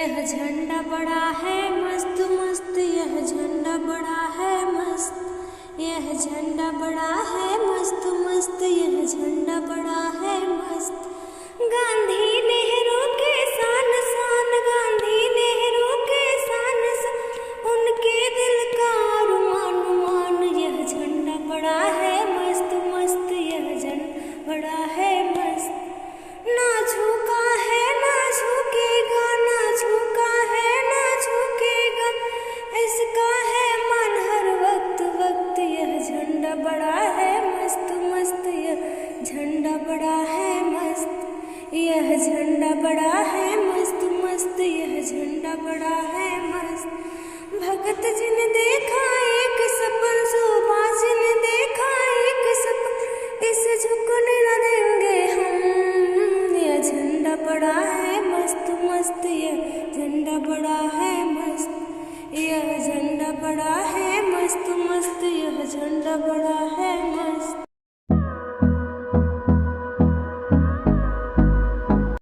यह झंडा बड़ा है मस्त मस्त, यह झंडा बड़ा है मस्त, यह झंडा बड़ा है मस्त मस्त, यह झंडा बड़ा है मस्त। गांधी नेहरू के शान शान, गांधी नेहरू के शान शान, उनके दिल का अरमान मान। यह झंडा बड़ा है मस्त मस्त, यह झंडा बड़ा है मस्त। ना झुका है ना झुकेगा, ना झुका है ना झुकेगा, इसका है मन हर वक्त वक्त। यह झंडा बड़ा है मस्त मस्त, यह झंडा बड़ा है मस्त, यह झंडा बड़ा है मस्त मस्त, यह झंडा बड़ा है मस्त। भगत जी ने देखा एक सपन, सुभाष जी ने देखा एक सपन, इसे झुकने न देंगे हम। यह झंडा बड़ा है मस्त मस्त, यह झंडा बड़ा है मस्त, यह झंडा बड़ा है मस्त मस्त, यह झंडा बड़ा है मस्त।